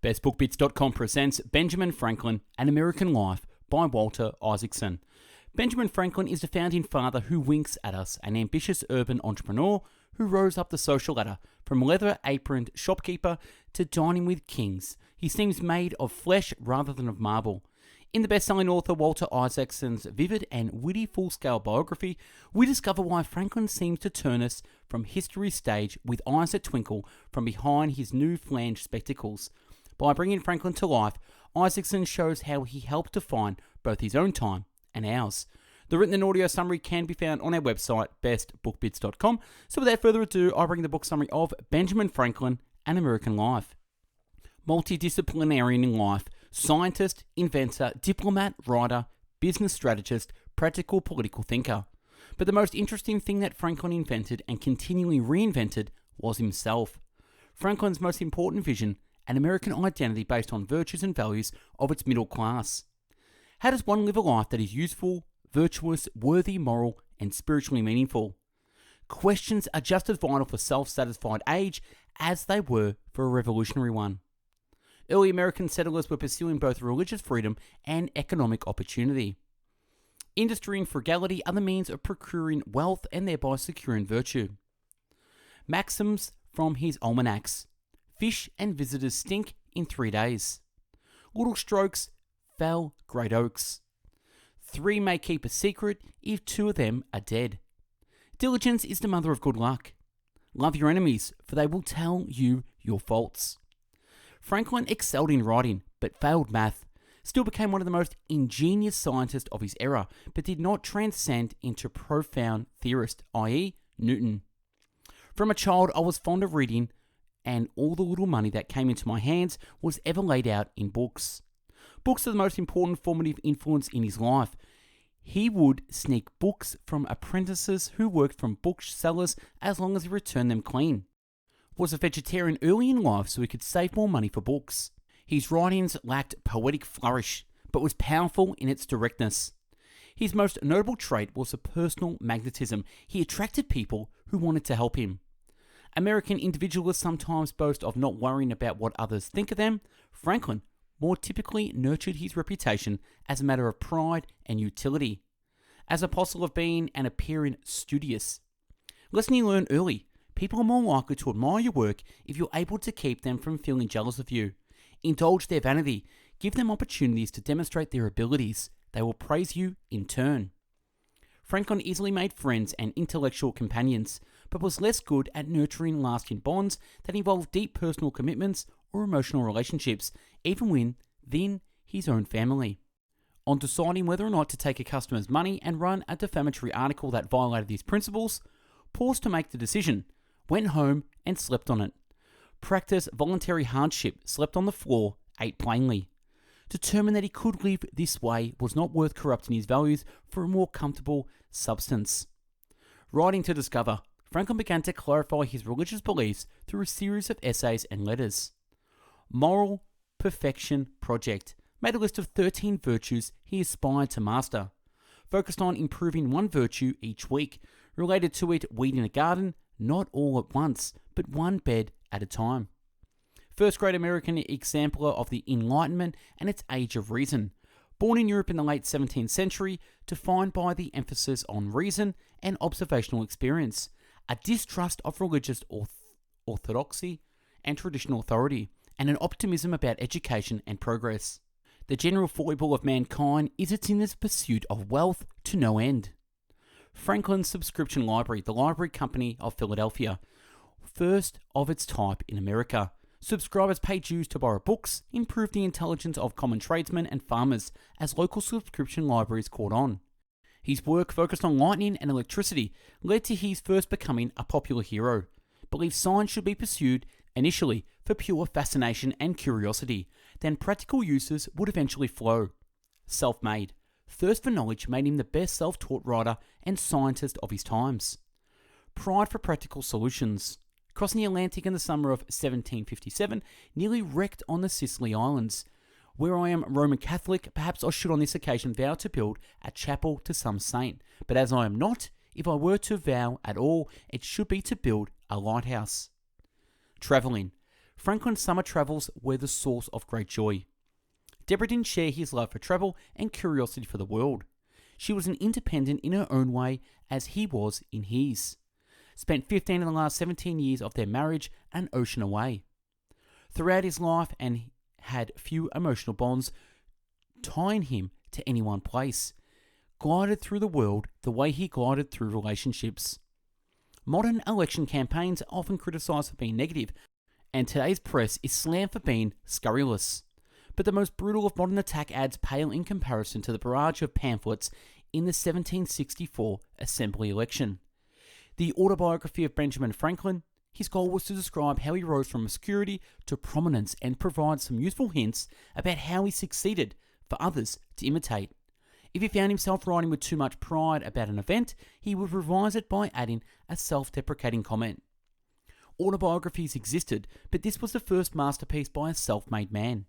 BestBookBits.com presents Benjamin Franklin, An American Life by Walter Isaacson. Benjamin Franklin is the founding father who winks at us, an ambitious urban entrepreneur who rose up the social ladder from leather-aproned shopkeeper to dining with kings. He seems made of flesh rather than of marble. In the best-selling author Walter Isaacson's vivid and witty full-scale biography, we discover why Franklin seems to turn us from history's stage with eyes that twinkle from behind his new flanged spectacles. By bringing Franklin to life, Isaacson shows how he helped define both his own time and ours. The written and audio summary can be found on our website, bestbookbits.com. So without further ado, I bring the book summary of Benjamin Franklin, An American Life. Multidisciplinarian in life, scientist, inventor, diplomat, writer, business strategist, practical political thinker. But the most interesting thing that Franklin invented and continually reinvented was himself. Franklin's most important vision, an American identity based on virtues and values of its middle class. How does one live a life that is useful, virtuous, worthy, moral, and spiritually meaningful? Questions are just as vital for self-satisfied age as they were for a revolutionary one. Early American settlers were pursuing both religious freedom and economic opportunity. Industry and frugality are the means of procuring wealth and thereby securing virtue. Maxims from his almanacs. Fish and visitors stink in 3 days. Little strokes fell great oaks. 3 may keep a secret if 2 of them are dead. Diligence is the mother of good luck. Love your enemies, for they will tell you your faults. Franklin excelled in writing, but failed math. Still became one of the most ingenious scientists of his era, but did not transcend into profound theorist, i.e. Newton. From a child, I was fond of reading, and all the little money that came into my hands was ever laid out in books. Books are the most important formative influence in his life. He would sneak books from apprentices who worked from booksellers as long as he returned them clean. Was a vegetarian early in life so he could save more money for books. His writings lacked poetic flourish, but was powerful in its directness. His most notable trait was a personal magnetism. He attracted people who wanted to help him. American individualists sometimes boast of not worrying about what others think of them. Franklin more typically nurtured his reputation as a matter of pride and utility, as apostle of being and appearing studious. Lesson you learn early: people are more likely to admire your work if you're able to keep them from feeling jealous of you. Indulge their vanity. Give them opportunities to demonstrate their abilities. They will praise you in turn. Franklin easily made friends and intellectual companions, but was less good at nurturing lasting bonds that involved deep personal commitments or emotional relationships, even within his own family. On deciding whether or not to take a customer's money and run a defamatory article that violated these principles, paused to make the decision, went home and slept on it. Practiced voluntary hardship, slept on the floor, ate plainly. Determined that he could live this way was not worth corrupting his values for a more comfortable substance. Writing to discover, Franklin began to clarify his religious beliefs through a series of essays and letters. Moral Perfection Project made a list of 13 virtues he aspired to master. Focused on improving one virtue each week, related to it weeding a garden, not all at once, but one bed at a time. First great American exemplar of the Enlightenment and its age of reason. Born in Europe in the late 17th century, defined by the emphasis on reason and observational experience, a distrust of religious orthodoxy and traditional authority, and an optimism about education and progress. The general foible of mankind is its endless pursuit of wealth to no end. Franklin's Subscription Library, the Library Company of Philadelphia, first of its type in America. Subscribers pay dues to borrow books, improve the intelligence of common tradesmen and farmers as local subscription libraries caught on. His work focused on lightning and electricity led to his first becoming a popular hero. Believed science should be pursued initially for pure fascination and curiosity, then practical uses would eventually flow. Self-made. Thirst for knowledge made him the best self-taught writer and scientist of his times. Pride for practical solutions. Crossing the Atlantic in the summer of 1757, nearly wrecked on the Sicily Islands. Where I am Roman Catholic, perhaps I should on this occasion vow to build a chapel to some saint. But as I am not, if I were to vow at all, it should be to build a lighthouse. Travelling. Franklin's summer travels were the source of great joy. Deborah didn't share his love for travel and curiosity for the world. She was an independent in her own way as he was in his. Spent 15 of the last 17 years of their marriage an ocean away. Throughout his life and had few emotional bonds tying him to any one place. Glided through the world the way he glided through relationships. Modern election campaigns are often criticised for being negative, and today's press is slammed for being scurrilous. But the most brutal of modern attack ads pale in comparison to the barrage of pamphlets in the 1764 Assembly election. The autobiography of Benjamin Franklin, his goal was to describe how he rose from obscurity to prominence and provide some useful hints about how he succeeded for others to imitate. If he found himself writing with too much pride about an event, he would revise it by adding a self-deprecating comment. Autobiographies existed, but this was the first masterpiece by a self-made man.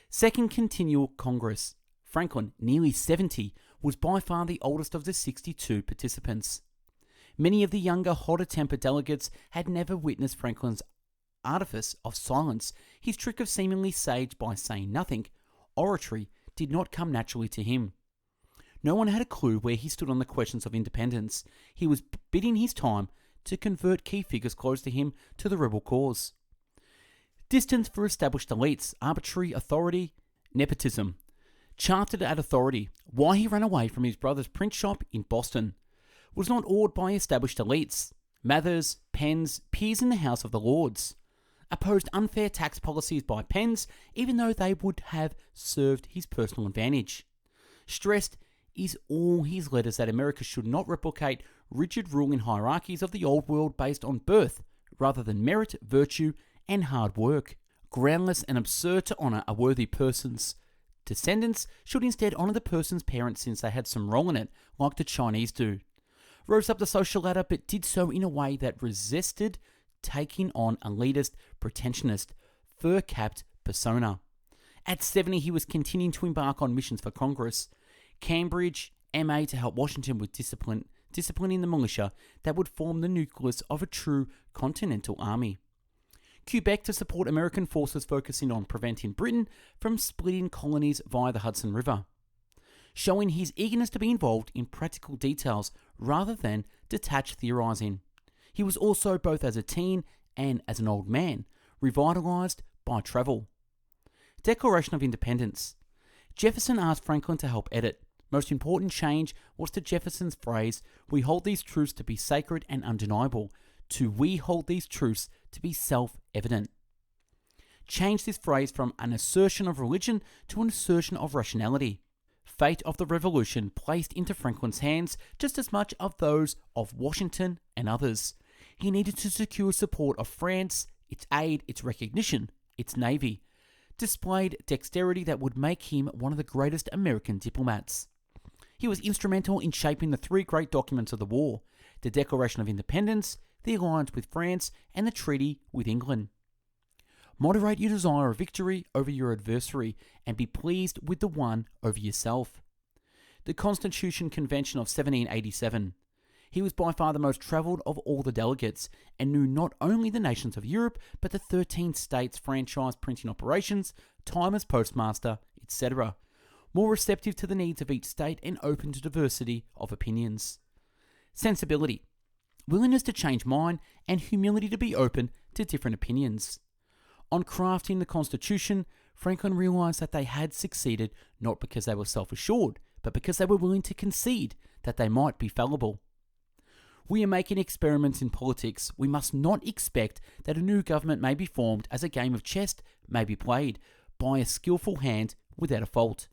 Second Continual Congress. Franklin, nearly 70, was by far the oldest of the 62 participants. Many of the younger, hotter-tempered delegates had never witnessed Franklin's artifice of silence, his trick of seemingly sage by saying nothing. Oratory did not come naturally to him. No one had a clue where he stood on the questions of independence. He was bidding his time to convert key figures close to him to the rebel cause. Distance for established elites, arbitrary authority, nepotism. Chartered at authority, why he ran away from his brother's print shop in Boston. Was not awed by established elites, Mathers, Penns, peers in the House of the Lords. Opposed unfair tax policies by Penns, even though they would have served his personal advantage. Stressed is all his letters that America should not replicate rigid ruling hierarchies of the old world based on birth, rather than merit, virtue, and hard work. Groundless and absurd to honour a worthy person's descendants should instead honour the person's parents since they had some role in it, like the Chinese do. Rose up the social ladder, but did so in a way that resisted taking on elitist, pretensionist, fur-capped persona. At 70, he was continuing to embark on missions for Congress. Cambridge, MA to help Washington with disciplining the militia that would form the nucleus of a true continental army. Quebec to support American forces focusing on preventing Britain from splitting colonies via the Hudson River. Showing his eagerness to be involved in practical details rather than detached theorising. He was also, both as a teen and as an old man, revitalised by travel. Declaration of Independence. Jefferson asked Franklin to help edit. Most important change was to Jefferson's phrase, "We hold these truths to be sacred and undeniable," to "we hold these truths to be self-evident." Changed this phrase from an assertion of religion to an assertion of rationality. Fate of the revolution placed into Franklin's hands just as much of those of Washington and others. He needed to secure support of France, its aid, its recognition, its navy. Displayed dexterity that would make him one of the greatest American diplomats. He was instrumental in shaping the three great documents of the war: the Declaration of Independence, the alliance with France, and the treaty with England. Moderate your desire of victory over your adversary and be pleased with the one over yourself. The Constitution Convention of 1787. He was by far the most travelled of all the delegates and knew not only the nations of Europe but the 13 states' franchise printing operations, time as postmaster, etc. More receptive to the needs of each state and open to diversity of opinions. Sensibility. Willingness to change mind and humility to be open to different opinions. On crafting the Constitution, Franklin realised that they had succeeded not because they were self-assured, but because they were willing to concede that they might be fallible. We are making experiments in politics. We must not expect that a new government may be formed as a game of chess may be played by a skillful hand without a fault.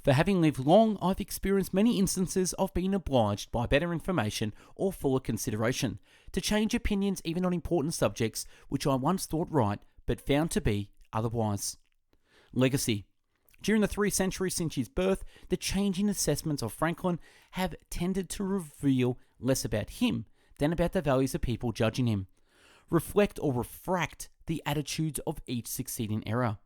For having lived long, I've experienced many instances of being obliged by better information or fuller consideration to change opinions even on important subjects which I once thought right but found to be otherwise. Legacy. During the 3 centuries since his birth, the changing assessments of Franklin have tended to reveal less about him than about the values of people judging him. Reflect or refract the attitudes of each succeeding era.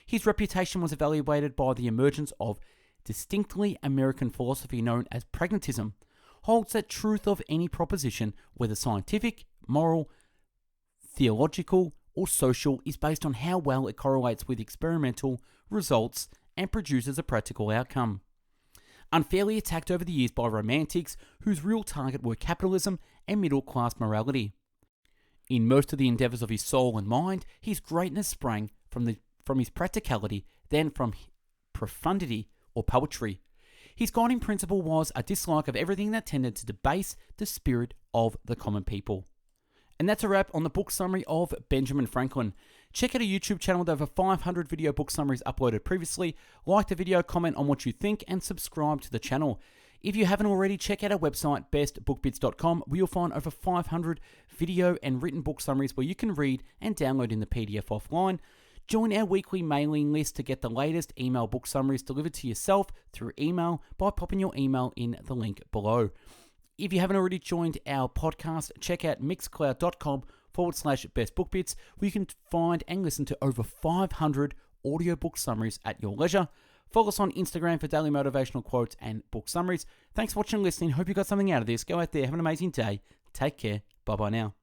His reputation was evaluated by the emergence of distinctly American philosophy known as pragmatism, holds that truth of any proposition, whether scientific, moral, theological, or social is based on how well it correlates with experimental results and produces a practical outcome. Unfairly attacked over the years by romantics whose real target were capitalism and middle-class morality. In most of the endeavours of his soul and mind, his greatness sprang from his practicality than from profundity or poetry. His guiding principle was a dislike of everything that tended to debase the spirit of the common people. And that's a wrap on the book summary of Benjamin Franklin. Check out a YouTube channel with over 500 video book summaries uploaded previously. Like the video, comment on what you think, and subscribe to the channel. If you haven't already, check out our website, bestbookbits.com, where you'll find over 500 video and written book summaries where you can read and download in the PDF offline. Join our weekly mailing list to get the latest email book summaries delivered to yourself through email by popping your email in the link below. If you haven't already joined our podcast, check out mixcloud.com/bestbookbits, where you can find and listen to over 500 audiobook summaries at your leisure. Follow us on Instagram for daily motivational quotes and book summaries. Thanks for watching and listening. Hope you got something out of this. Go out there, have an amazing day. Take care. Bye-bye now.